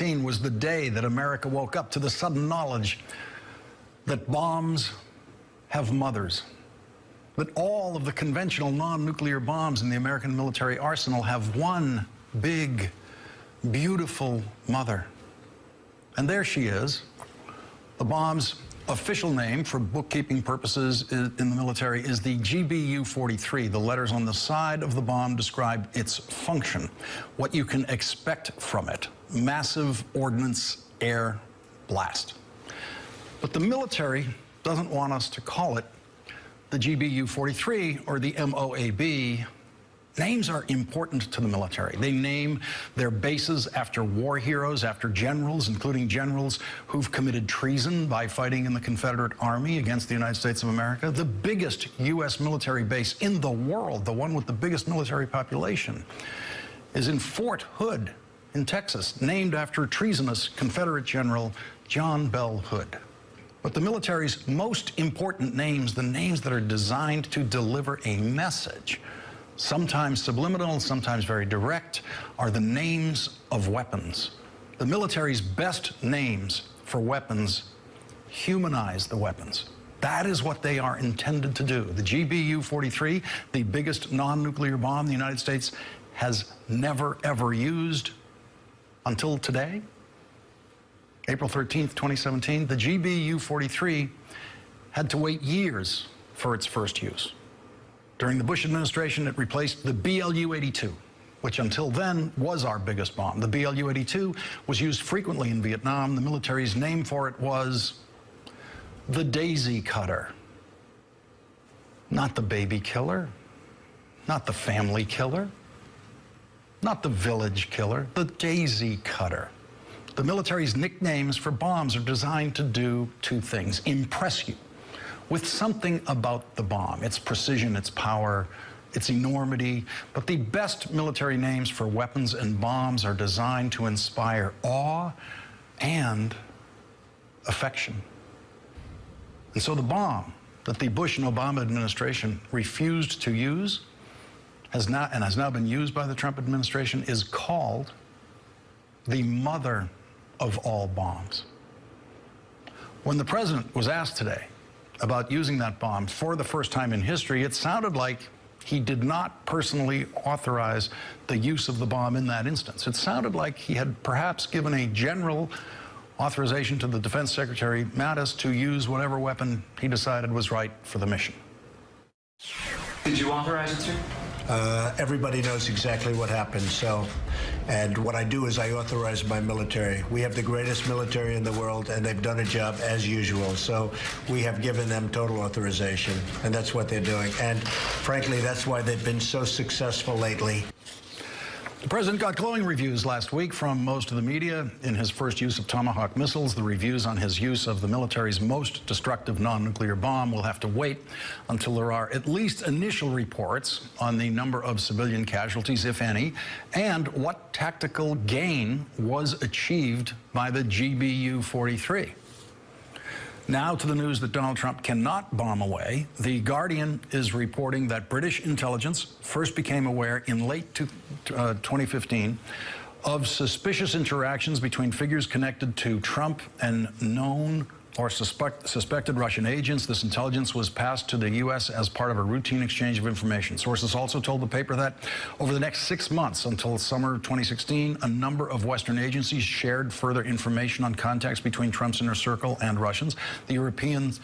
2016 was the day that America woke up to the sudden knowledge that bombs have mothers, that all of the conventional non-nuclear bombs in the American military arsenal have one big, beautiful mother. And there she is. The bomb's official name for bookkeeping purposes in the military is the GBU-43. The letters on the side of the bomb describe its function, what you can expect from it: massive ordnance air blast. But the military doesn't want us to call it the GBU-43 or the MOAB. Names are important to the military. They name their bases after war heroes, after generals, including generals who've committed treason by fighting in the Confederate Army against the United States of America. The biggest U.S. military base in the world, the one with the biggest military population, is in Fort Hood in Texas, named after treasonous Confederate General John Bell Hood. But the military's most important names, the names that are designed to deliver a message, sometimes subliminal, sometimes very direct, are the names of weapons. The military's best names for weapons humanize the weapons. That is what they are intended to do. The GBU-43, the biggest non-nuclear bomb the United States has never, ever used until today, April 13th, 2017, the GBU-43 had to wait years for its first use. During the Bush administration, it replaced the BLU-82, which until then was our biggest bomb. The BLU-82 was used frequently in Vietnam. The military's name for it was the Daisy Cutter. Not the baby killer, not the family killer, not the village killer, the Daisy Cutter. The military's nicknames for bombs are designed to do two things: impress you with something about the bomb, its precision, its power, its enormity. But the best military names for weapons and bombs are designed to inspire awe and affection. And so the bomb that the Bush and Obama administration refused to use has now been used by the Trump administration is called the mother of all bombs. When the president was asked today about using that bomb for the first time in history, it sounded like he did not personally authorize the use of the bomb in that instance. It sounded like he had perhaps given a general authorization to the Defense Secretary Mattis to use whatever weapon he decided was right for the mission. Did you authorize it, sir? Everybody knows exactly what happened. And what I do is I authorize my military. We have the greatest military in the world, and they've done a job as usual. So we have given them total authorization, and that's what they're doing. And frankly, that's why they've been so successful lately. The president got glowing reviews last week from most of the media in his first use of Tomahawk missiles. The reviews on his use of the military's most destructive non-nuclear bomb will have to wait until there are at least initial reports on the number of civilian casualties, if any, and what tactical gain was achieved by the GBU-43. Now to the news that Donald Trump cannot bomb away. The Guardian is reporting that British intelligence first became aware in late 2015 of suspicious interactions between figures connected to Trump and known or suspected Russian agents. This intelligence was passed to the U.S. as part of a routine exchange of information. Sources also told the paper that over the next 6 months until summer 2016, a number of Western agencies shared further information on contacts between Trump's inner circle and Russians. The European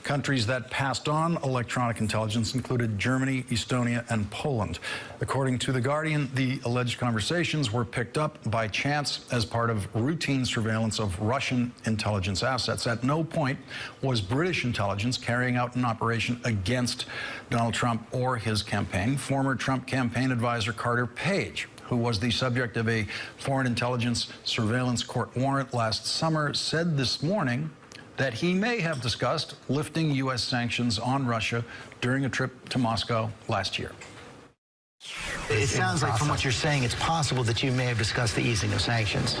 countries that passed on electronic intelligence included Germany, Estonia, and Poland. According to The Guardian, the alleged conversations were picked up by chance as part of routine surveillance of Russian intelligence assets. At no point was British intelligence carrying out an operation against Donald Trump or his campaign. Former Trump campaign advisor Carter Page, who was the subject of a foreign intelligence surveillance court warrant last summer, said this morning that he may have discussed lifting U.S. sanctions on Russia during a trip to Moscow last year. It sounds like, from what you're saying, it's possible that you may have discussed the easing of sanctions.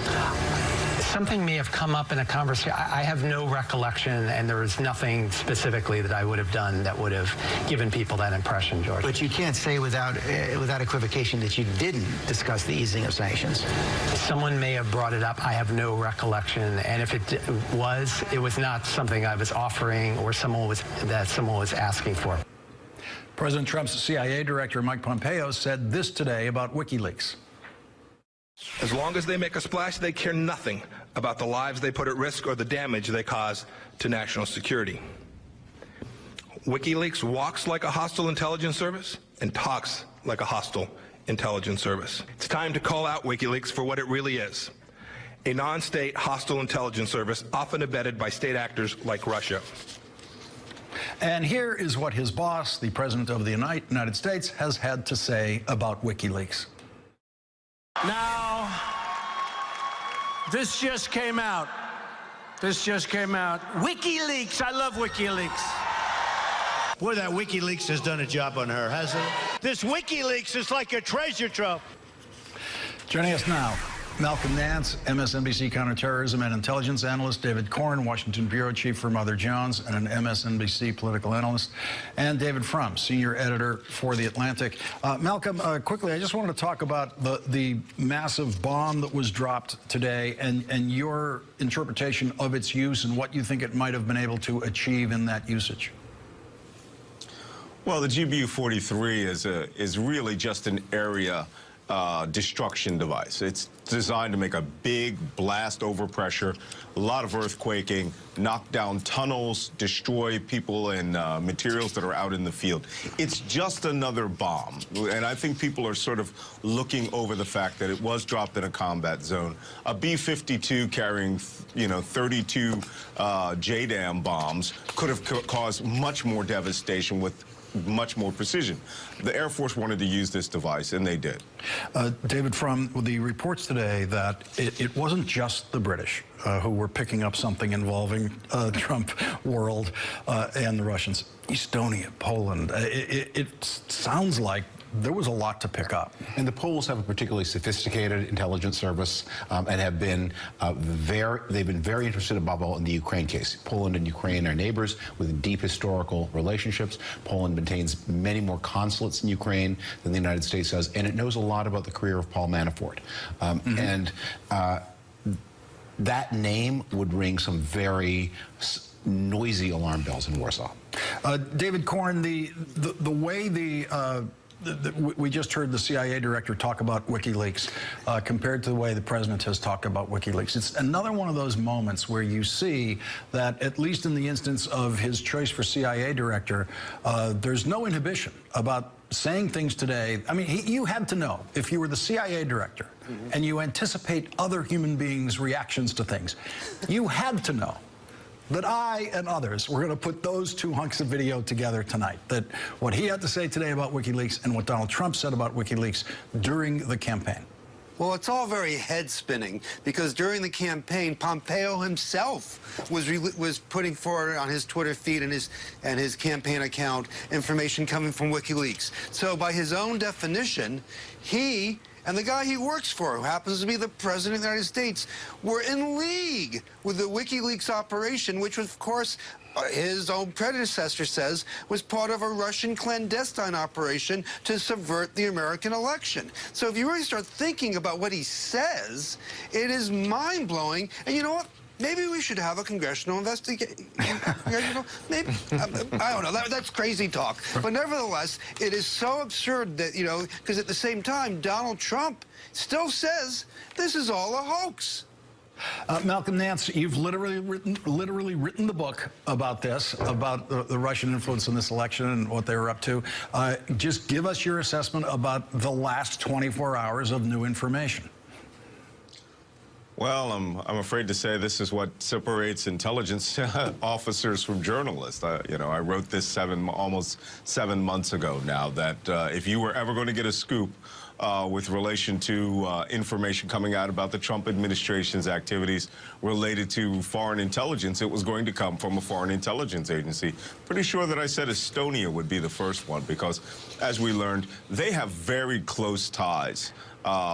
Something may have come up in a conversation. I have no recollection, and there is nothing specifically that I would have done that would have given people that impression, George. But you can't say without equivocation that you didn't discuss the easing of sanctions. Someone may have brought it up. I have no recollection, and if it was not something I was offering or someone was asking for. President Trump's CIA director, Mike Pompeo, said this today about WikiLeaks. As long as they make a splash, they care nothing about the lives they put at risk or the damage they cause to national security. WikiLeaks walks like a hostile intelligence service and talks like a hostile intelligence service. It's time to call out WikiLeaks for what it really is: a non-state hostile intelligence service, often abetted by state actors like Russia. And here is what his boss, the President of the United States, has had to say about WikiLeaks. Now, this just came out. WikiLeaks, I love WikiLeaks. Boy, that WikiLeaks has done a job on her, hasn't it? This WikiLeaks is like a treasure trove. Joining us now, Malcolm Nance, MSNBC counterterrorism and intelligence analyst, David Corn, Washington bureau chief for Mother Jones and an MSNBC political analyst, and David Frum, senior editor for The Atlantic. Malcolm, quickly, I just wanted to talk about the massive bomb that was dropped today and your interpretation of its use and what you think it might have been able to achieve in that usage. Well, the GBU-43 is really just an area destruction device. It's designed to make a big blast over pressure, a lot of earthquaking, knock down tunnels, destroy people and materials that are out in the field. It's just another bomb. And I think people are sort of looking over the fact that it was dropped in a combat zone. A B-52 carrying, 32 JDAM bombs could have caused much more devastation with much more precision. The Air Force wanted to use this device, and they did. David, from the reports today that it wasn't just the British who were picking up something involving Trump world and the Russians. Estonia, Poland, it sounds like there was a lot to pick up. And the Poles have a particularly sophisticated intelligence service and have been they've been very interested above all in the Ukraine case. Poland and Ukraine are neighbors with deep historical relationships. Poland maintains many more consulates in Ukraine than the United States does, and it knows a lot about the career of Paul Manafort. And that name would ring some very noisy alarm bells in Warsaw. David Corn, the way we just heard the CIA director talk about WikiLeaks compared to the way the president has talked about WikiLeaks. It's another one of those moments where you see that, at least in the instance of his choice for CIA director, there's no inhibition about saying things today. I mean, you had to know, if you were the CIA director and you anticipate other human beings' reactions to things, you had to know that I and others were going to put those two hunks of video together tonight, that what he had to say today about WikiLeaks and what Donald Trump said about WikiLeaks during the campaign. Well, it's all very head-spinning, because during the campaign, Pompeo himself was putting forward on his Twitter feed and his campaign account information coming from WikiLeaks. So by his own definition, he and the guy he works for, who happens to be the President of the United States, were in league with the WikiLeaks operation, which was, of course, his own predecessor says, was part of a Russian clandestine operation to subvert the American election. So if you really start thinking about what he says, it is mind-blowing. And you know what? Maybe we should have a congressional investigation. Maybe. I don't know. That's crazy talk. But nevertheless, it is so absurd that, because at the same time, Donald Trump still says this is all a hoax. Malcolm Nance, you've literally written the book about this, about the Russian influence in this election and what they were up to. Just give us your assessment about the last 24 hours of new information. Well, I'm afraid to say this is what separates intelligence officers from journalists. I wrote this almost 7 months ago now, that if you were ever going to get a scoop with relation to information coming out about the Trump administration's activities related to foreign intelligence, it was going to come from a foreign intelligence agency. Pretty sure that I said Estonia would be the first one, because, as we learned, they have very close ties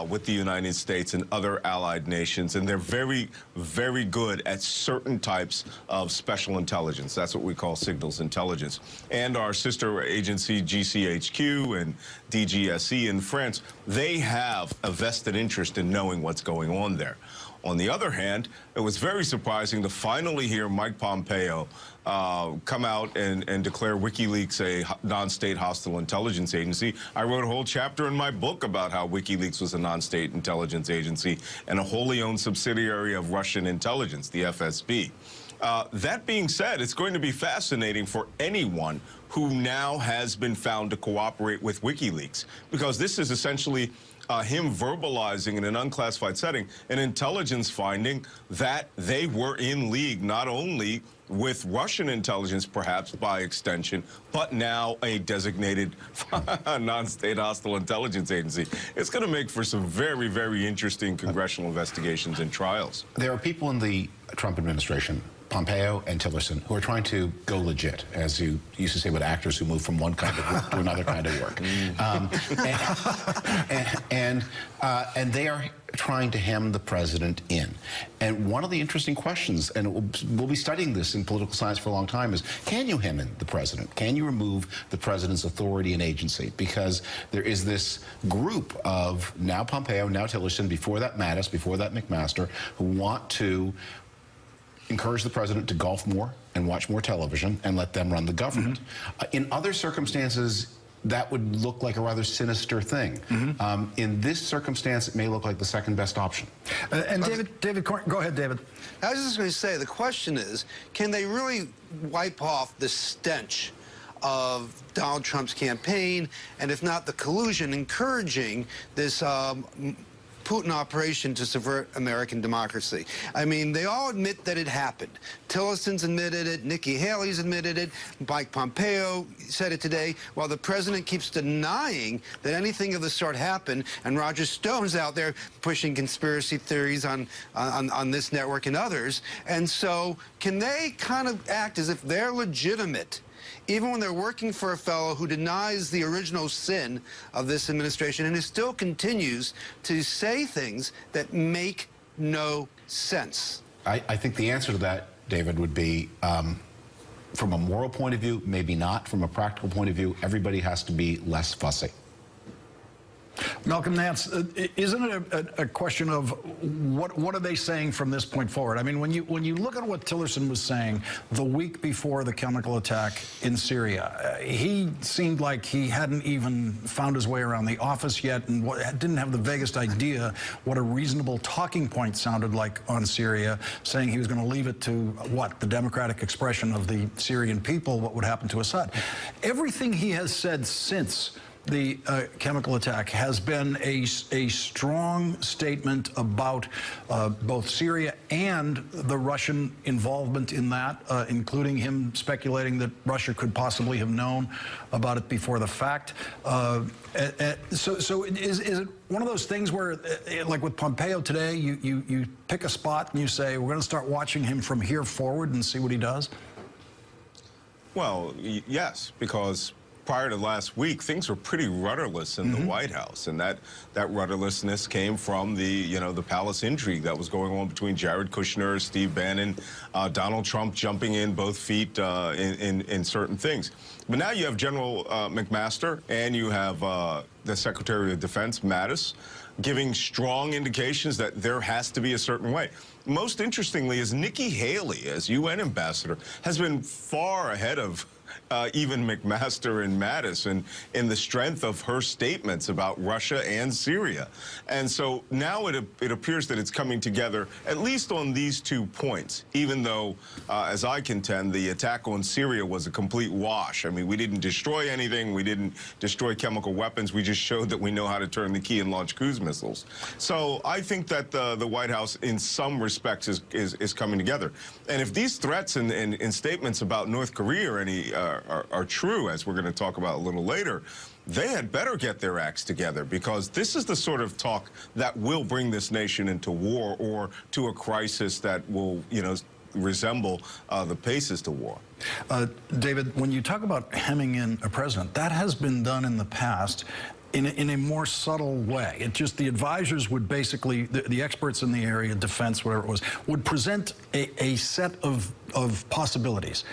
with the United States and other allied nations, and they're very, very good at certain types of special intelligence. That's what we call signals intelligence. And our sister agency, GCHQ and DGSE in France, they have a vested interest in knowing what's going on there. On the other hand, it was very surprising to finally hear Mike Pompeo come out and declare WikiLeaks a non-state hostile intelligence agency. I wrote a whole chapter in my book about how WikiLeaks was a non-state intelligence agency and a wholly owned subsidiary of Russian intelligence, the FSB. That being said, it's going to be fascinating for anyone who now has been found to cooperate with WikiLeaks, because this is essentially him verbalizing in an unclassified setting an intelligence finding that they were in league not only with Russian intelligence, perhaps by extension, but now a designated non-state hostile intelligence agency. It's going to make for some very, very interesting congressional investigations and trials. There are people in the Trump administration, Pompeo and Tillerson, who are trying to go legit, as you used to say with actors who move from one kind of work to another kind of work. And they are trying to hem the president in. And one of the interesting questions, and we'll be studying this in political science for a long time, is can you hem in the president? Can you remove the president's authority and agency? Because there is this group of now Pompeo, now Tillerson, before that Mattis, before that McMaster, who want to encourage the president to golf more and watch more television and let them run the government. In other circumstances, that would look like a rather sinister thing. In this circumstance, it may look like the second best option. And David, go ahead, David. I was just going to say, the question is, can they really wipe off the stench of Donald Trump's campaign, and if not the collusion encouraging this Putin operation to subvert American democracy? I mean, they all admit that it happened. Tillerson's admitted it, Nikki Haley's admitted it, Mike Pompeo said it today, while the president keeps denying that anything of the sort happened, and Roger Stone's out there pushing conspiracy theories on this network and others. And so can they kind of act as if they're legitimate, even when they're working for a fellow who denies the original sin of this administration and who still continues to say things that make no sense? I think the answer to that, David, would be from a moral point of view, maybe not. From a practical point of view, everybody has to be less fussy. Malcolm Nance, isn't it a question of what are they saying from this point forward? I mean, when you look at what Tillerson was saying the week before the chemical attack in Syria, he seemed like he hadn't even found his way around the office yet and didn't have the vaguest idea what a reasonable talking point sounded like on Syria, saying he was going to leave it to, what, the democratic expression of the Syrian people, what would happen to Assad. Everything he has said since the chemical attack has been a strong statement about both Syria and the Russian involvement in that, including him speculating that Russia could possibly have known about it before the fact. So is it one of those things where, like with Pompeo today, you pick a spot and you say, we're going to start watching him from here forward and see what he does? Well, yes, because prior to last week, things were pretty rudderless in the White House, and that rudderlessness came from the palace intrigue that was going on between Jared Kushner, Steve Bannon, Donald Trump jumping in both feet in certain things. But now you have General McMaster and you have the Secretary of Defense, Mattis, giving strong indications that there has to be a certain way. Most interestingly is Nikki Haley, as UN ambassador, has been far ahead of even McMaster and Mattis in the strength of her statements about Russia and Syria. And so now it appears that it's coming together, at least on these 2 points, even though, as I contend, the attack on Syria was a complete wash. I mean, we didn't destroy anything. We didn't destroy chemical weapons. We just showed that we know how to turn the key and launch cruise missiles. So I think that the White House, in some respects, is coming together. And if these threats and statements about North Korea are true, as we're going to talk about a little later, they had better get their acts together, because this is the sort of talk that will bring this nation into war or to a crisis that will, resemble the paces to war. David, when you talk about hemming in a president, that has been done in the past. in a more subtle way. It just, the advisors would basically, the experts in the area, defense, whatever it was, would present a set of possibilities,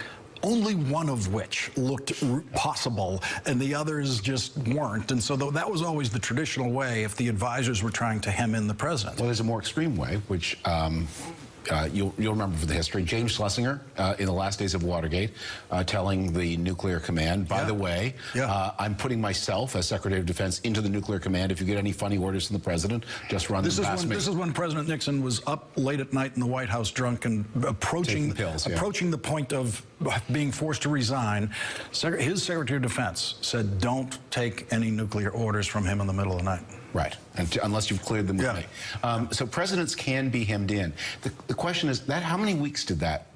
only one of which looked possible and the others just weren't. And so that was always the traditional way if the advisors were trying to hem in the president. Well, there's a more extreme way, which you'll remember from the history. James Schlesinger, in the last days of Watergate, telling the Nuclear Command, by the way, I'm putting myself as Secretary of Defense into the Nuclear Command. If you get any funny orders from the president, just run them past me. This is when President Nixon was up late at night in the White House drunk and approaching the point of being forced to resign. His Secretary of Defense said, don't take any nuclear orders from him in the middle of the night. Right, unless you've cleared them with me. So presidents can be hemmed in. The question is, how many weeks did that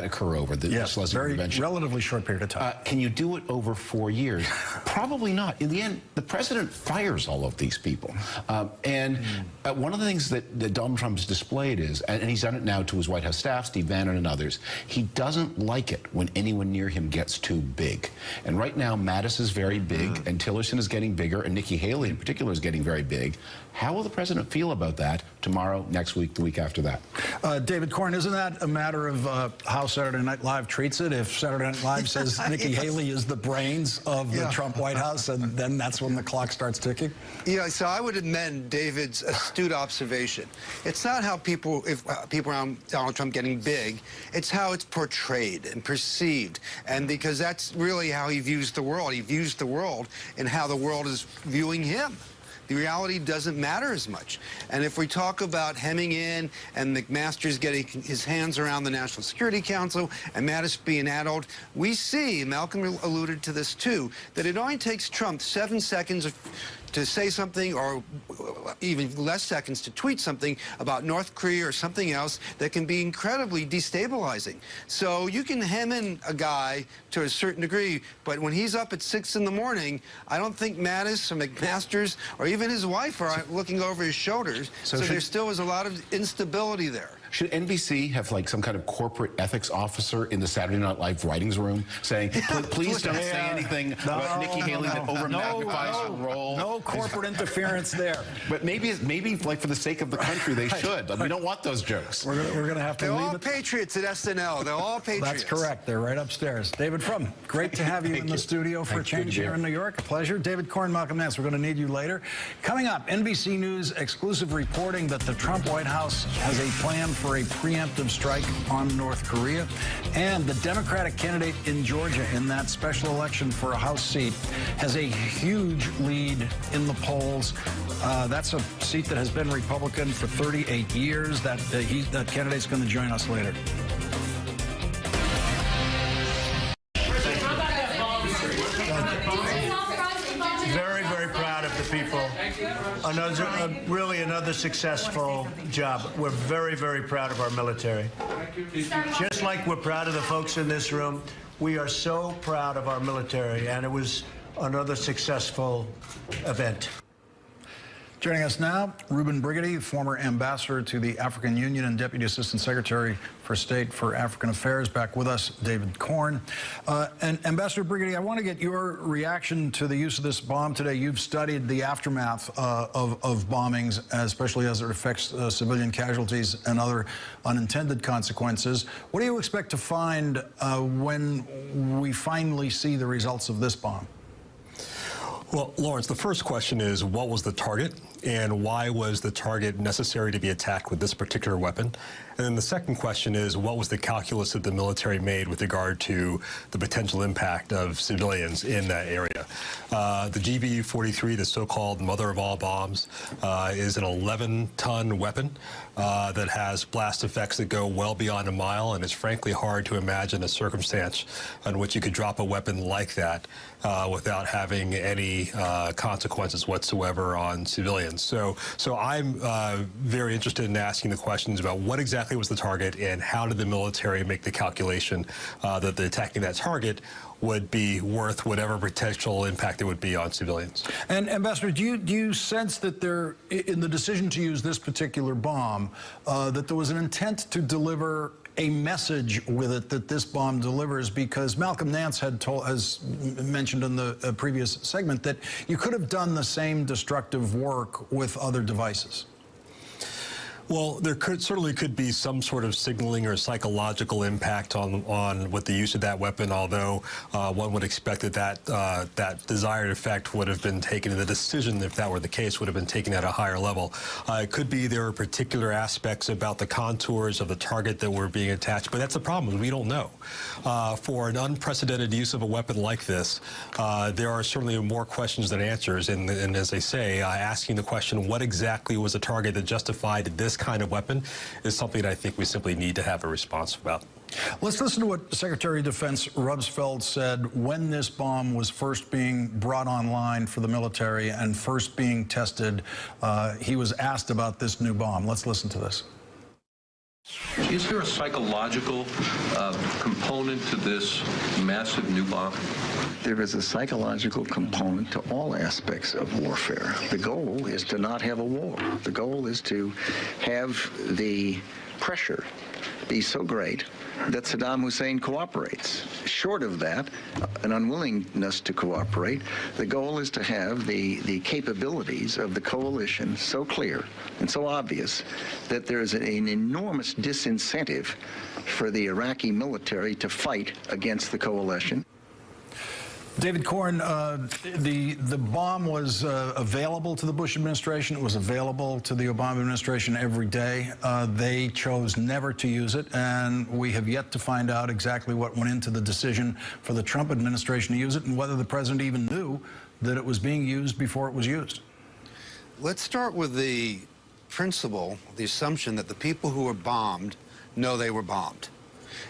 occur over, the Schlesinger Convention? Relatively short period of time. Can you do it over 4 years? Probably not. In the end, the president fires all of these people. One of the things that Donald Trump has displayed is, and he's done it now to his White House staff, Steve Bannon and others, he doesn't like it when anyone near him gets too big. And right now, Mattis is very big, and Tillerson is getting bigger, and Nikki Haley in particular is getting very big. How will the president feel about that tomorrow, next week, the week after that? David Corn, isn't that a matter of how Saturday Night Live treats it? If Saturday Night Live says Nikki Haley is the brains of the Trump White House, and then that's when the clock starts ticking? Yeah, so I would amend David's astute observation. It's not how people around Donald Trump getting big, it's how it's portrayed and perceived. And because that's really how he views the world. He views the world and how the world is viewing him. The reality doesn't matter as much. And if we talk about hemming in and McMaster's getting his hands around the National Security Council and Mattis being addled, we see, Malcolm alluded to this too, that it only takes Trump 7 seconds to say something, or even less seconds to tweet something about North Korea or something else that can be incredibly destabilizing. So you can hem in a guy to a certain degree, but when he's up at 6 in the morning, I don't think Mattis or McMaster's or even his wife are looking over his shoulders. So there still is a lot of instability there. Should NBC have like some kind of corporate ethics officer in the Saturday Night Live writings room saying, please don't say anything about Nikki Haley that over-magnifies her role? No corporate interference there. But maybe like for the sake of the country, they should. Like, we don't want those jokes. We're going to have to leave it. They're all patriots at SNL. They're all patriots. That's correct. They're right upstairs. David Frum, great to have you in the studio for a change here in New York. A pleasure. David Corn, Malcolm Nance, we're going to need you later. Coming up, NBC News exclusive reporting that the Trump White House has a plan for a preemptive strike on North Korea. And the Democratic candidate in Georgia in that special election for a House seat has a huge lead in the polls. That's a seat that has been Republican for 38 years. That candidate's going to join us later. Very proud of the people. Really another successful job. We're very proud of our military. Just like we're proud of the folks in this room, we are so proud of our military, and it was another successful event. Joining us now, Ruben Brigidi, former ambassador to the African Union and Deputy Assistant Secretary for State for African Affairs. Back with us, David Corn. And Ambassador Brigidi, I want to get your reaction to the use of this bomb today. You've studied the aftermath of bombings, especially as it affects civilian casualties and other unintended consequences. What do you expect to find when we finally see the results of this bomb? Well, Lawrence, the first question is, what was the target, and why was the target necessary to be attacked with this particular weapon? And then the second question is, what was the calculus that the military made with regard to the potential impact of civilians in that area? The GBU-43, the so-called mother of all bombs, is an 11-ton weapon that has blast effects that go well beyond a mile, and it's frankly hard to imagine a circumstance in which you could drop a weapon like that without having any consequences whatsoever on civilians. So I'm very interested in asking the questions about what exactly was the target and how did the military make the calculation that the attacking that target would be worth whatever potential impact it would be on civilians. And Ambassador, do you sense that there, in the decision to use this particular bomb, that there was an intent to deliver a message with it that this bomb delivers? Because Malcolm Nance has mentioned in the previous segment that you could have done the same destructive work with other devices. Well, there certainly could be some sort of signaling or psychological impact on with the use of that weapon, although one would expect that that desired effect would have been taken, and the decision, if that were the case, would have been taken at a higher level. It could be there are particular aspects about the contours of the target that were being attached, but that's the problem. We don't know. For an unprecedented use of a weapon like this, there are certainly more questions than answers, and as they say, asking the question, what exactly was the target that justified this kind of weapon, is something that I think we simply need to have a response about. Let's listen to what Secretary of Defense Rumsfeld said when this bomb was first being brought online for the military and first being tested. He was asked about this new bomb. Let's listen to this. Is there a psychological component to this massive new bomb? There is a psychological component to all aspects of warfare. The goal is to not have a war. The goal is to have the pressure be so great that Saddam Hussein cooperates. Short of that, an unwillingness to cooperate, the goal is to have the capabilities of the coalition so clear and so obvious that there is an enormous disincentive for the Iraqi military to fight against the coalition. David Corn, the bomb was available to the Bush administration. It was available to the Obama administration every day. They chose never to use it, and we have yet to find out exactly what went into the decision for the Trump administration to use it and whether the president even knew that it was being used before it was used. Let's start with the principle, the assumption that the people who were bombed know they were bombed.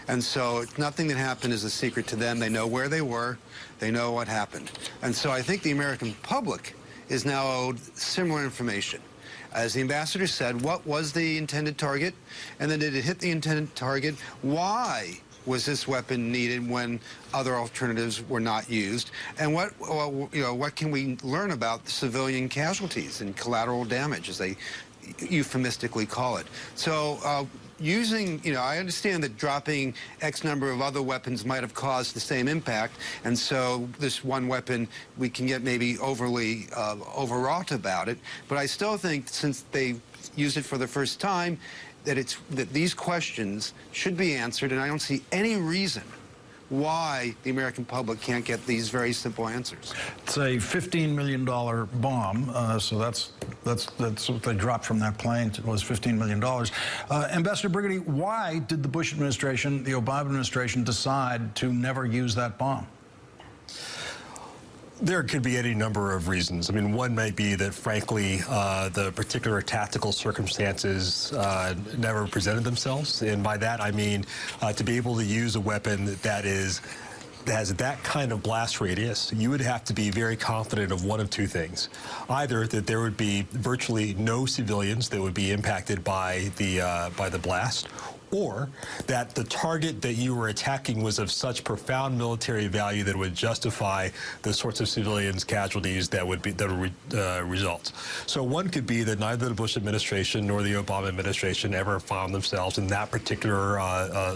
And so nothing that happened is a secret to them. They know where they were. They know what happened. And so I think the American public is now owed similar information. As the ambassador said, what was the intended target? And then did it hit the intended target? Why was this weapon needed when other alternatives were not used? And what can we learn about the civilian casualties and collateral damage, as they euphemistically call it? So using, I understand that dropping X number of other weapons might have caused the same impact, and so this one weapon, we can get maybe overly overwrought about it, but I still think since they used it for the first time, that these questions should be answered, and I don't see any reason why the American public can't get these very simple answers. It's a $15 million bomb, so that's what they dropped from that plane. It was $15 million. Ambassador Brigidi, why did the Bush administration, the Obama administration, decide to never use that bomb? There could be any number of reasons. I mean, one might be that, frankly, the particular tactical circumstances never presented themselves. And by that, I mean to be able to use a weapon that has that kind of blast radius, you would have to be very confident of one of two things. Either that there would be virtually no civilians that would be impacted by the blast, or that the target that you were attacking was of such profound military value that it would justify the sorts of civilians casualties that would result. So one could be that neither the Bush administration nor the Obama administration ever found themselves in that particular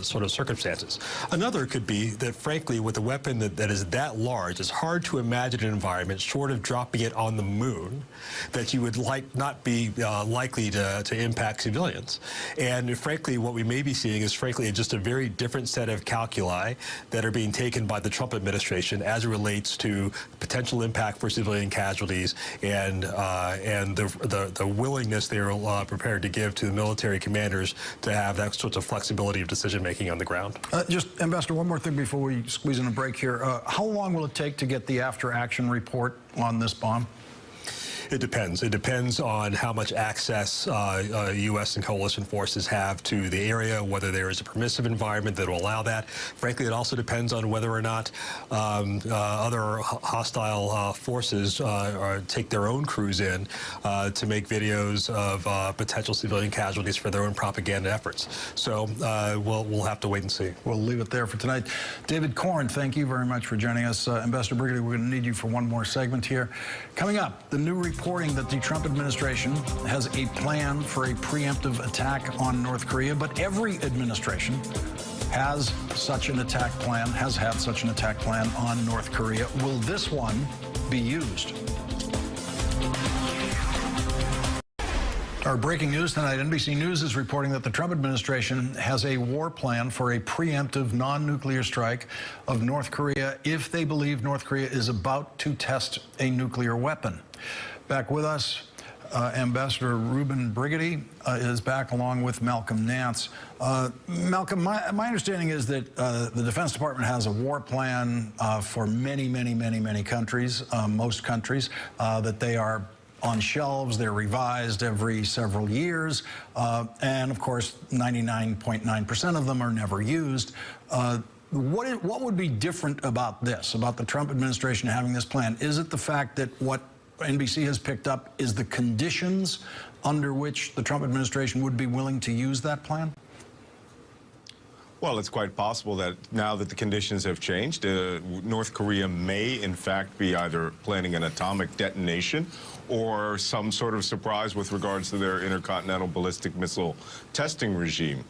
sort of circumstances. Another could be that, frankly, with a weapon that is that large, it's hard to imagine an environment, short of dropping it on the moon, that you would not be likely to impact civilians. And frankly, what we may be seeing is, frankly, just a very different set of calculi that are being taken by the Trump administration as it relates to potential impact for civilian casualties and the willingness they are prepared to give to the military commanders to have that sort of flexibility of decision making on the ground. Just, Ambassador, one more thing before we squeeze in a break here. How long will it take to get the after-action report on this bomb? It depends. It depends on how much access U.S. and coalition forces have to the area, whether there is a permissive environment that will allow that. Frankly, it also depends on whether or not other hostile forces take their own crews in to make videos of potential civilian casualties for their own propaganda efforts. So we'll have to wait and see. We'll leave it there for tonight. David Corn, thank you very much for joining us. Ambassador Brigidi, we're going to need you for one more segment here. Coming up, the new reporting that the Trump administration has a plan for a preemptive attack on North Korea, but every administration has such an attack plan, has had such an attack plan on North Korea. Will this one be used? Our breaking news tonight, NBC News is reporting that the Trump administration has a war plan for a preemptive non-nuclear strike of North Korea if they believe North Korea is about to test a nuclear weapon. Back with us, Ambassador Ruben Brigady is back along with Malcolm Nance. Malcolm, my understanding is that the Defense Department has a war plan for many countries, most countries, that they are on shelves, they're revised every several years, and of course 99.9% of them are never used. What would be different about this, about the Trump administration having this plan? Is it the fact that what NBC has picked up is the conditions under which the Trump administration would be willing to use that plan? Well, it's quite possible that now that the conditions have changed, North Korea may, in fact, be either planning an atomic detonation or some sort of surprise with regards to their intercontinental ballistic missile testing regime.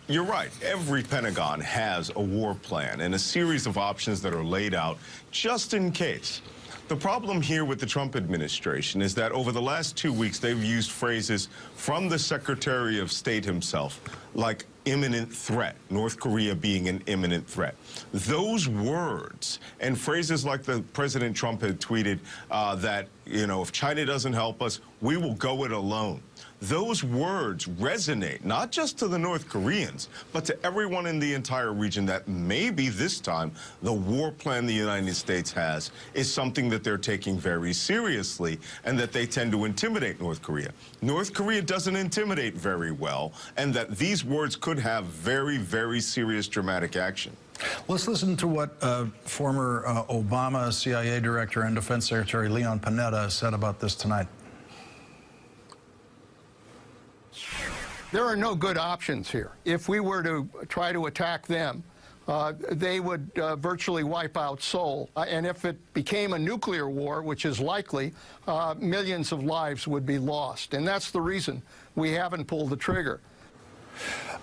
You're right. Every Pentagon has a war plan and a series of options that are laid out just in case. The problem here with the Trump administration is that over the last 2 weeks, they've used phrases from the Secretary of State himself, like imminent threat, North Korea being an imminent threat. Those words and phrases like the President Trump had tweeted that, you know, if China doesn't help us, we will go it alone. Those words resonate not just to the North Koreans, but to everyone in the entire region that maybe this time the war plan the United States has is something that they're taking very seriously and that they tend to intimidate North Korea. North Korea doesn't intimidate very well, and that these words could have very serious dramatic action. Let's listen to what former Obama CIA Director and Defense Secretary Leon Panetta said about this tonight. There are no good options here. If we were to try to attack them, they would virtually wipe out Seoul. And if it became a nuclear war, which is likely, millions of lives would be lost. And that's the reason we haven't pulled the trigger.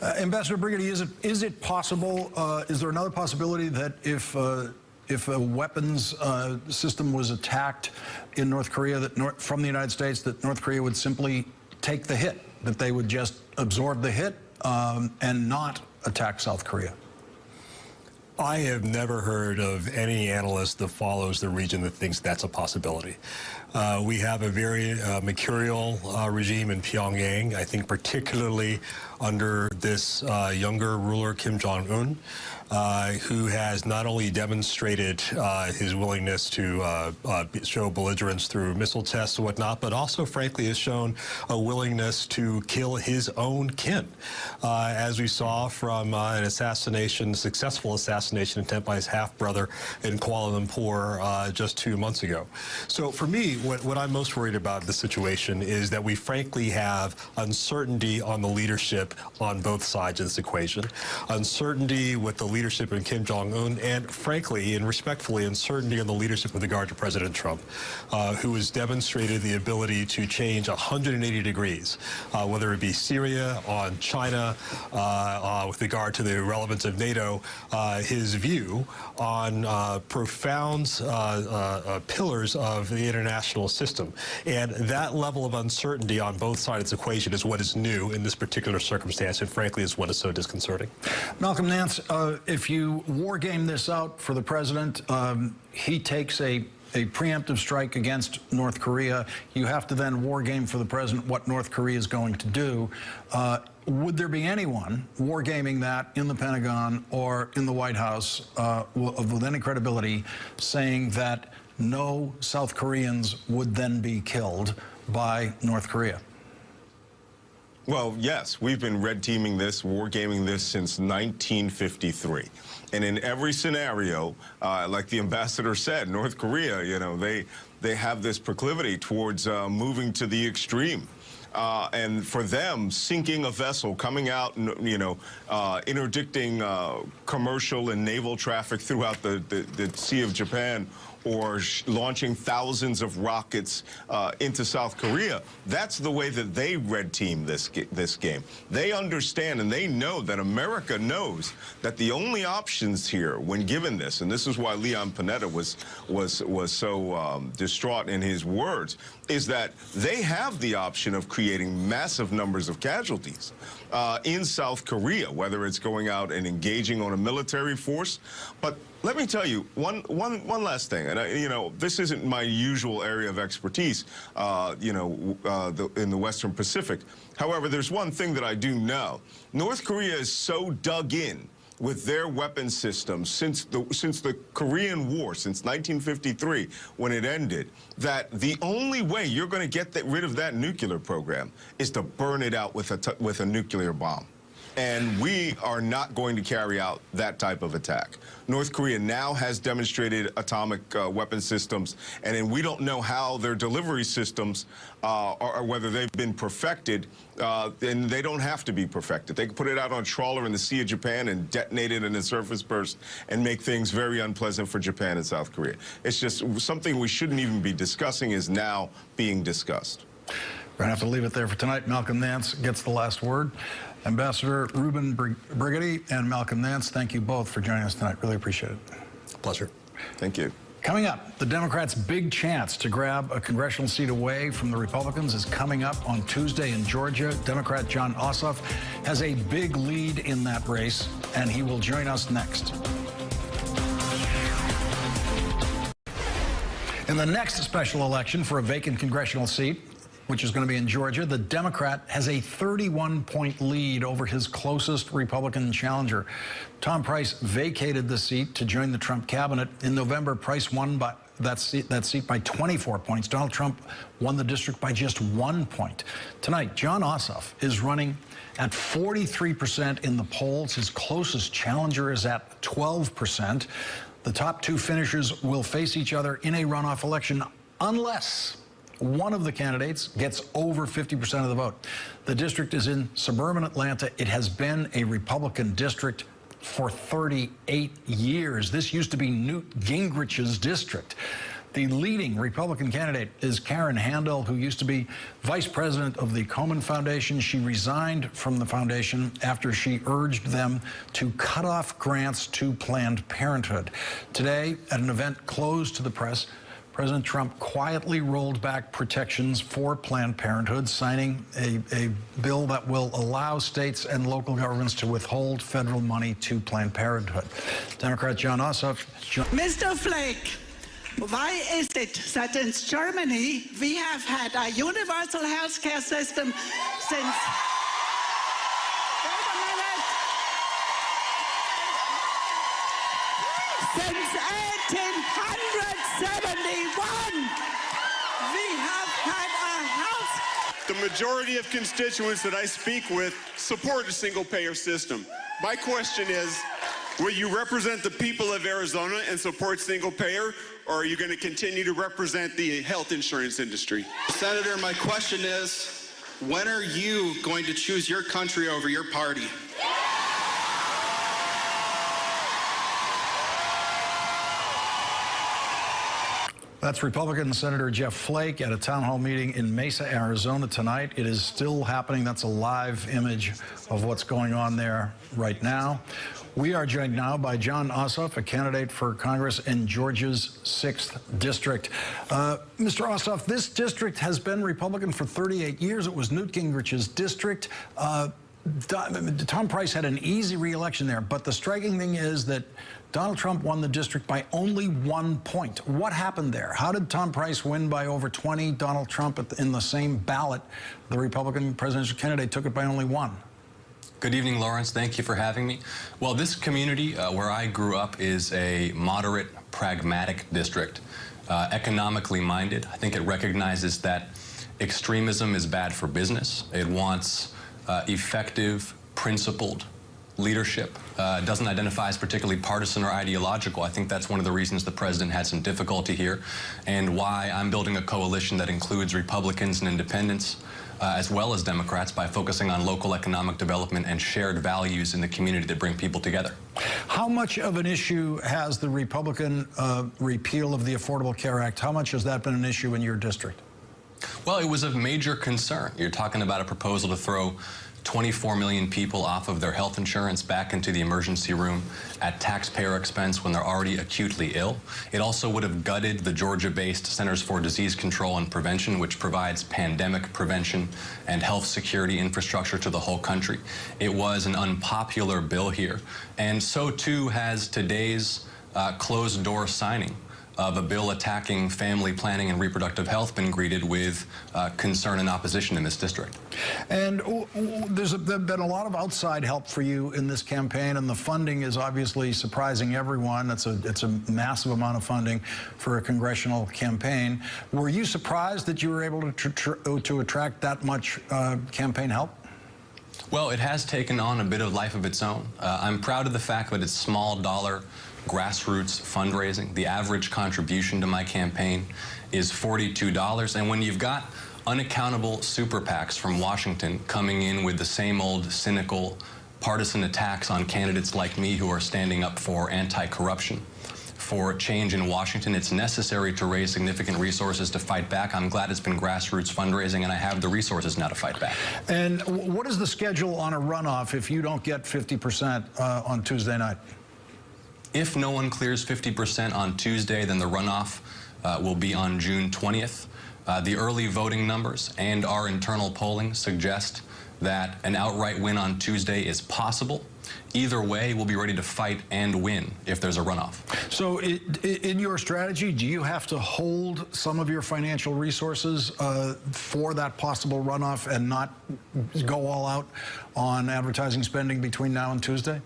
Ambassador Brigady, is it possible, is there another possibility that if a weapons system was attacked in North Korea from the United States, that North Korea would simply take the hit, that they would just absorb the hit and not attack South Korea? I have never heard of any analyst that follows the region that thinks that's a possibility. We have a very mercurial regime in Pyongyang, I think particularly under this younger ruler, Kim Jong-un, who has not only demonstrated his willingness to show belligerence through missile tests and whatnot, but also, frankly, has shown a willingness to kill his own kin, as we saw from an assassination, successful assassination attempt by his half-brother in Kuala Lumpur just 2 months ago. So for me, what I'm most worried about in this situation is that we frankly have uncertainty on the leadership on both sides of this equation, uncertainty with the leadership in Kim Jong-un, and frankly and respectfully, uncertainty on the leadership with regard to President Trump, who has demonstrated the ability to change 180 degrees, whether it be Syria, on China, with regard to the relevance of NATO, his view on profound pillars of the international system. And that level of uncertainty on both sides of the equation is what is new in this particular circumstance, and frankly is what is so disconcerting. Malcolm Nance, if you war game this out for the president, he takes a preemptive strike against North Korea. You have to then war game for the president what North Korea is going to do. Would there be anyone war gaming that in the Pentagon or in the White House with any credibility saying that no South Koreans would then be killed by North Korea? Well, yes, we've been red teaming this, war gaming this since 1953. And in every scenario, like the ambassador said, North Korea, you know, they have this proclivity towards moving to the extreme. And for them, sinking a vessel, coming out, you know, interdicting commercial and naval traffic throughout the Sea of Japan, or launching thousands of rockets into South Korea. That's the way that they red team this game. They understand and they know that America knows that the only options here when given this, and this is why Leon Panetta was so distraught in his words, is that they have the option of creating massive numbers of casualties in South Korea, whether it's going out and engaging on a military force. But let me tell you one last thing, and you know, this isn't my usual area of expertise, you know, in the Western Pacific. However, there's one thing that I do know. North Korea is so dug in with their weapon systems since the Korean War, since 1953, when it ended, that the only way you're going to get rid of that nuclear program is to burn it out with a nuclear bomb. And we are not going to carry out that type of attack. North Korea now has demonstrated atomic weapon systems, and then we don't know how their delivery systems or whether they've been perfected, and they don't have to be perfected. They can put it out on a trawler in the Sea of Japan and detonate it in a surface burst and make things very unpleasant for Japan and South Korea. It's just something we shouldn't even be discussing is now being discussed. We're going to have to leave it there for tonight. Malcolm Nance gets the last word. Ambassador Ruben Brigetti and Malcolm Nance, thank you both for joining us tonight. Really appreciate it. Pleasure. Thank you. Coming up, the Democrats' big chance to grab a congressional seat away from the Republicans is coming up on Tuesday in Georgia. Democrat Jon Ossoff has a big lead in that race, and he will join us next. In the next special election for a vacant congressional seat, which is going to be in Georgia, the Democrat has a 31-point lead over his closest Republican challenger. Tom Price vacated the seat to join the Trump cabinet. In November, Price won by that seat by 24 points. Donald Trump won the district by just 1 point. Tonight, Jon Ossoff is running at 43% in the polls. His closest challenger is at 12%. The top two finishers will face each other in a runoff election unless one of the candidates gets over 50% of the vote. The district is in suburban Atlanta. It has been a Republican district for 38 years. This used to be Newt Gingrich's district. The leading Republican candidate is Karen Handel, who used to be vice president of the Komen Foundation. She resigned from the foundation after she urged them to cut off grants to Planned Parenthood. Today, at an event closed to the press, President Trump quietly rolled back protections for Planned Parenthood, signing a bill that will allow states and local governments to withhold federal money to Planned Parenthood. Democrat Jon Ossoff. Mr. Flake, why is it that in Germany we have had a universal health care system since... Since 1871, we have had a house. The majority of constituents that I speak with support a single-payer system. My question is, will you represent the people of Arizona and support single-payer, or are you going to continue to represent the health insurance industry? Senator, my question is, when are you going to choose your country over your party? That's Republican Senator Jeff Flake at a town hall meeting in Mesa, Arizona tonight. It is still happening. That's a live image of what's going on there right now. We are joined now by Jon Ossoff, a candidate for Congress in Georgia's 6th District. Mr. Ossoff, this district has been Republican for 38 years. It was Newt Gingrich's district. Tom Price had an easy re-election there, but the striking thing is that Donald Trump won the district by only 1 point. What happened there? How did Tom Price win by over 20? Donald Trump in the same ballot, the Republican presidential candidate, took it by only 1. Good evening, Lawrence. Thank you for having me. Well, this community where I grew up is a moderate, pragmatic district, economically minded. I think it recognizes that extremism is bad for business. It wants effective, principled leadership. Doesn't identify as particularly partisan or ideological. I think that's one of the reasons the president had some difficulty here, and why I'm building a coalition that includes Republicans and independents, as well as Democrats, by focusing on local economic development and shared values in the community that bring people together. How much of an issue has the Republican repeal of the Affordable Care Act, how much has that been an issue in your district? Well, it was of major concern. You're talking about a proposal to throw 24 million people off of their health insurance back into the emergency room at taxpayer expense when they're already acutely ill. It also would have gutted the Georgia-based Centers for Disease Control and Prevention, which provides pandemic prevention and health security infrastructure to the whole country. It was an unpopular bill here, and so too has today's closed-door signing of a bill attacking family planning and reproductive health been greeted with concern and opposition in this district. And there's been a lot of outside help for you in this campaign, and the funding is obviously surprising everyone. It's a massive amount of funding for a congressional campaign. Were you surprised that you were able to attract that much campaign help? Well, it has taken on a bit of life of its own. I'm proud of the fact that it's small dollar grassroots fundraising. The average contribution to my campaign is $42, and when you've got unaccountable super PACs from Washington coming in with the same old cynical partisan attacks on candidates like me who are standing up for anti-corruption, for change in Washington, it's necessary to raise significant resources to fight back. I'm glad it's been grassroots fundraising, and I have the resources now to fight back. And what is the schedule on a runoff if you don't get 50% on Tuesday night? If no one clears 50% on Tuesday, then the runoff will be on June 20th. The early voting numbers and our internal polling suggest that an outright win on Tuesday is possible. Either way, we'll be ready to fight and win if there's a runoff. So in your strategy, do you have to hold some of your financial resources for that possible runoff and not go all out on advertising spending between now and Tuesday?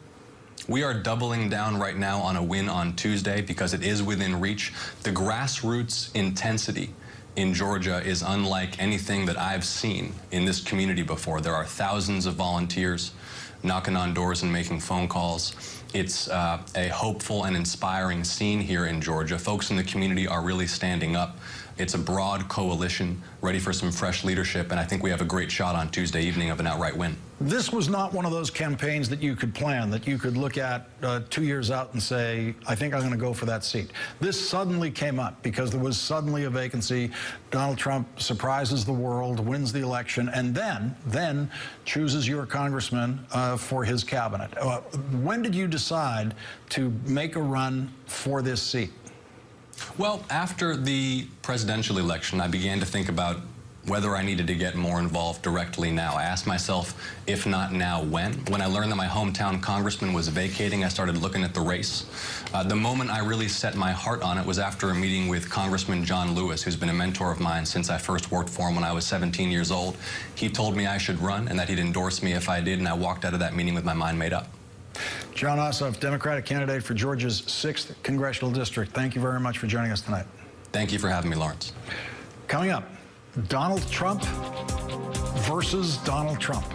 We are doubling down right now on a win on Tuesday because it is within reach. The grassroots intensity in Georgia is unlike anything that I've seen in this community before. There are thousands of volunteers knocking on doors and making phone calls. It's a hopeful and inspiring scene here in Georgia. Folks in the community are really standing up. It's a broad coalition ready for some fresh leadership, and I think we have a great shot on Tuesday evening of an outright win. This was not one of those campaigns that you could plan, that you could look at 2 years out and say, I think I'm going to go for that seat. This suddenly came up because there was suddenly a vacancy. Donald Trump surprises the world, wins the election, and then chooses your congressman for his cabinet. When did you decide to make a run for this seat? Well, after the presidential election, I began to think about whether I needed to get more involved directly now. I asked myself, if not now, when? When I learned that my hometown congressman was vacating, I started looking at the race. The moment I really set my heart on it was after a meeting with Congressman John Lewis, who's been a mentor of mine since I first worked for him when I was 17 years old. He told me I should run and that he'd endorse me if I did, and I walked out of that meeting with my mind made up. Jon Ossoff, Democratic candidate for Georgia's 6th Congressional District. Thank you very much for joining us tonight. Thank you for having me, Lawrence. Coming up, Donald Trump versus Donald Trump.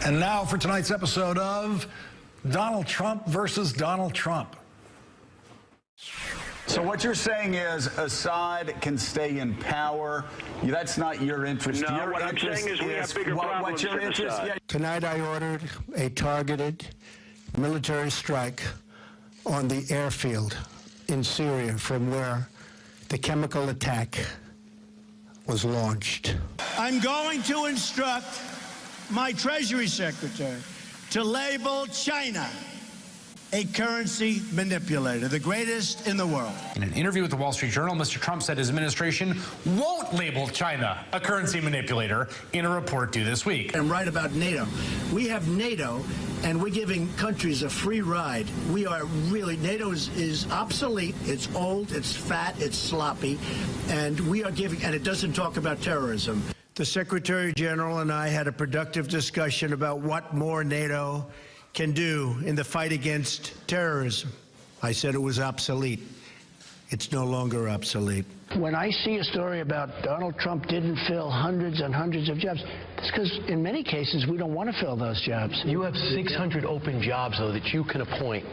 And now for tonight's episode of Donald Trump versus Donald Trump. So what you're saying is Assad can stay in power. That's not your interest. No, your what interest I'm saying is we have bigger problems what's your than interest? Assad. Yeah. Tonight I ordered a targeted military strike on the airfield in Syria from where the chemical attack was launched. I'm going to instruct my Treasury Secretary to label China a currency manipulator, the greatest in the world. In an interview with the Wall Street Journal, Mr. Trump said his administration won't label China a currency manipulator in a report due this week. I'm right about NATO. We have NATO, and we're giving countries a free ride. We are really, NATO is obsolete, it's old, it's fat, it's sloppy, and we are giving, and it doesn't talk about terrorism. The Secretary General and I had a productive discussion about what more NATO can do in the fight against terrorism. I said it was obsolete. It's no longer obsolete. When I see a story about Donald Trump didn't fill hundreds and hundreds of jobs, it's because in many cases we don't want to fill those jobs. You have 600 open jobs, though, that you can appoint.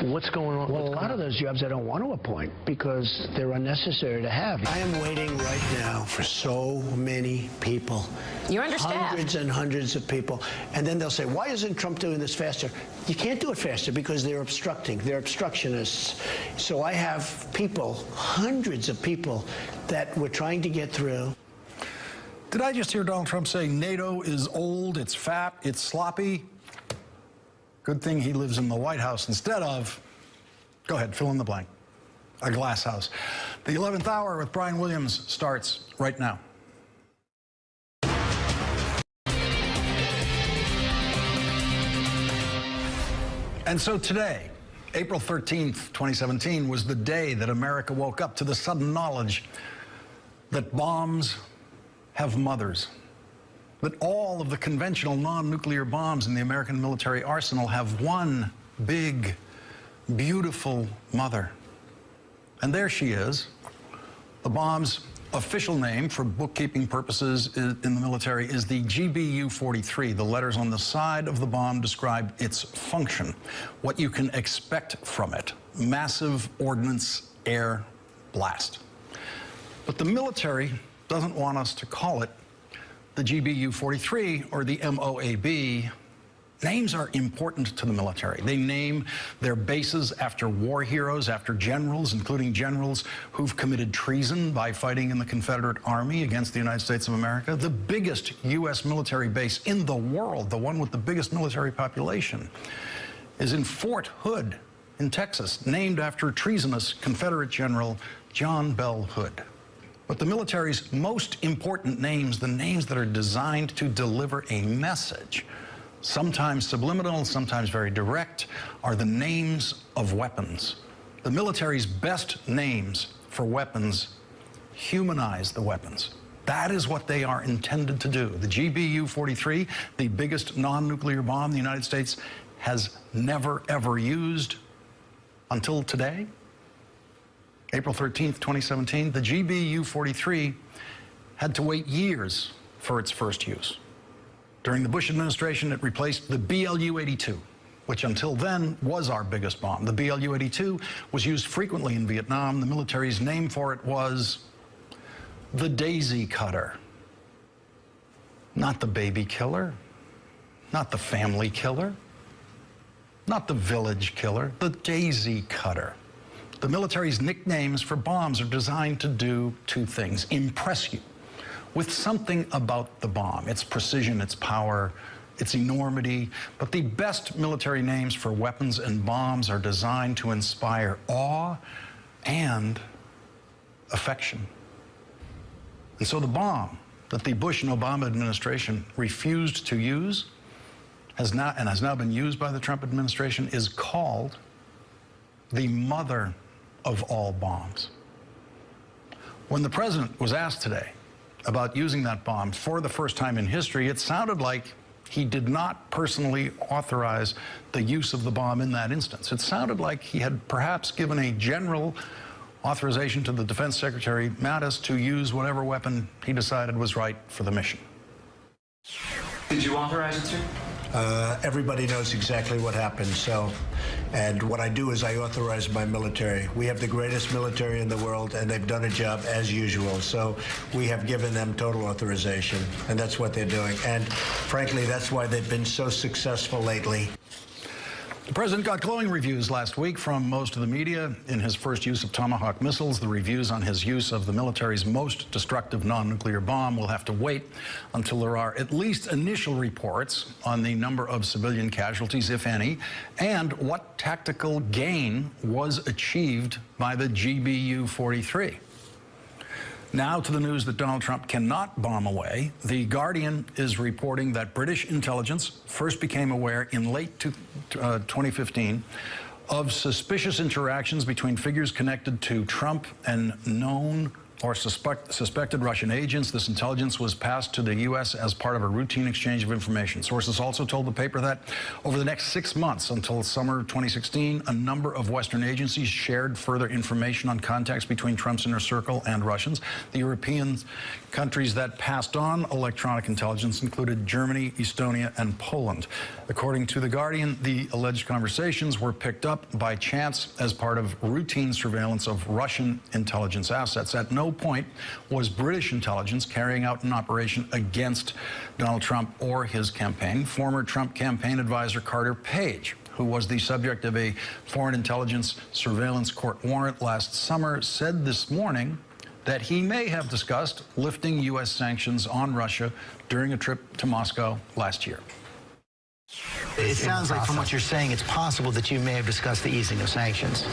What's going on? Well, a lot of those jobs I don't want to appoint because they're unnecessary to have. I am waiting right now for so many people. You're understaffed. Hundreds and hundreds of people. And then they'll say, why isn't Trump doing this faster? You can't do it faster because they're obstructing. They're obstructionists. So I have people, hundreds of people, that we're trying to get through. Did I just hear Donald Trump say NATO is old, it's fat, it's sloppy? Good thing he lives in the White House instead of, go ahead, fill in the blank, a glass house. The 11th hour with Brian Williams starts right now. And so today, April 13th, 2017, was the day that America woke up to the sudden knowledge that bombs have mothers, that all of the conventional non-nuclear bombs in the American military arsenal have one big, beautiful mother. And there she is. The bomb's official name for bookkeeping purposes in the military is the GBU-43. The letters on the side of the bomb describe its function, what you can expect from it: massive ordnance air blast. But the military doesn't want us to call it the GBU-43 or the MOAB. Names are important to the military. They name their bases after war heroes, after generals, including generals who've committed treason by fighting in the Confederate Army against the United States of America. The biggest U.S. military base in the world, the one with the biggest military population, is in Fort Hood in Texas, named after treasonous Confederate General John Bell Hood. But the military's most important names, the names that are designed to deliver a message, sometimes subliminal, sometimes very direct, are the names of weapons. The military's best names for weapons humanize the weapons. That is what they are intended to do. The GBU-43, the biggest non-nuclear bomb the United States has never, ever used until today, April 13th, 2017, the GBU-43 had to wait years for its first use. During the Bush administration, it replaced the BLU-82, which until then was our biggest bomb. The BLU-82 was used frequently in Vietnam. The military's name for it was the Daisy Cutter. Not the baby killer, not the family killer, not the village killer, the Daisy Cutter. The military's nicknames for bombs are designed to do two things: impress you with something about the bomb, its precision, its power, its enormity. But the best military names for weapons and bombs are designed to inspire awe and affection. And so the bomb that the Bush and Obama administration refused to use has now been used by the Trump administration is called the mother of all bombs. When the president was asked today about using that bomb for the first time in history, it sounded like he did not personally authorize the use of the bomb in that instance. It sounded like he had perhaps given a general authorization to the Defense Secretary Mattis to use whatever weapon he decided was right for the mission. Did you authorize it, sir? Everybody knows exactly what happened. And what I do is I authorize my military. We have the greatest military in the world, and they've done a job as usual. So we have given them total authorization, and that's what they're doing. And frankly, that's why they've been so successful lately. The president got glowing reviews last week from most of the media in his first use of Tomahawk missiles. The reviews on his use of the military's most destructive non-nuclear bomb will have to wait until there are at least initial reports on the number of civilian casualties, if any, and what tactical gain was achieved by the GBU-43. Now to the news that Donald Trump cannot bomb away. The Guardian is reporting that British intelligence first became aware in late 2015 of suspicious interactions between figures connected to Trump and known or suspected Russian agents. This intelligence was passed to the U.S. as part of a routine exchange of information. Sources also told the paper that over the next 6 months until summer 2016, a number of Western agencies shared further information on contacts between Trump's inner circle and Russians. The European countries that passed on electronic intelligence included Germany, Estonia, and Poland. According to The Guardian, the alleged conversations were picked up by chance as part of routine surveillance of Russian intelligence assets. At no point was British intelligence carrying out an operation against Donald Trump or his campaign. Former Trump campaign advisor Carter Page, who was the subject of a foreign intelligence surveillance court warrant last summer, said this morning that he may have discussed lifting U.S. sanctions on Russia during a trip to Moscow last year. It sounds like from what you're saying, it's possible that you may have discussed the easing of sanctions.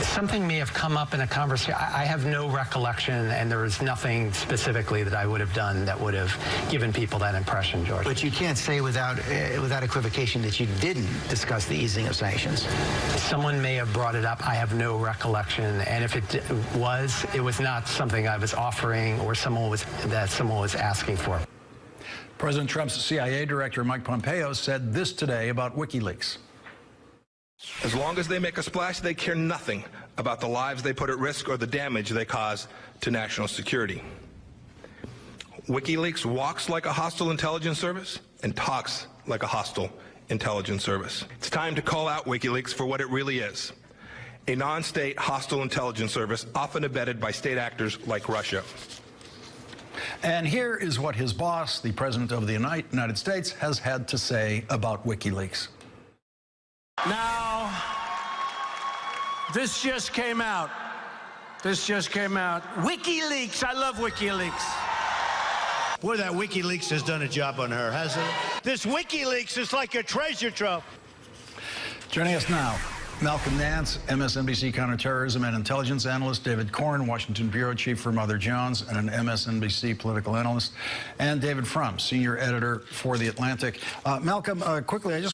Something may have come up in a conversation. I have no recollection, and there is nothing specifically that I would have done that would have given people that impression, George. But you can't say without equivocation that you didn't discuss the easing of sanctions. Someone may have brought it up. I have no recollection, and if it was not something I was offering or someone was asking for. President Trump's CIA director, Mike Pompeo, said this today about WikiLeaks. As long as they make a splash, they care nothing about the lives they put at risk or the damage they cause to national security. WikiLeaks walks like a hostile intelligence service and talks like a hostile intelligence service. It's time to call out WikiLeaks for what it really is: a non-state hostile intelligence service, often abetted by state actors like Russia. And here is what his boss, the President of the United States, has had to say about WikiLeaks. Now, this just came out. WikiLeaks. I love WikiLeaks. Boy, that WikiLeaks has done a job on her, hasn't it? This WikiLeaks is like a treasure trove. Joining us now, Malcolm Nance, MSNBC counterterrorism and intelligence analyst, David Corn, Washington bureau chief for Mother Jones and an MSNBC political analyst, and David Frum, senior editor for The Atlantic. Malcolm, quickly, I just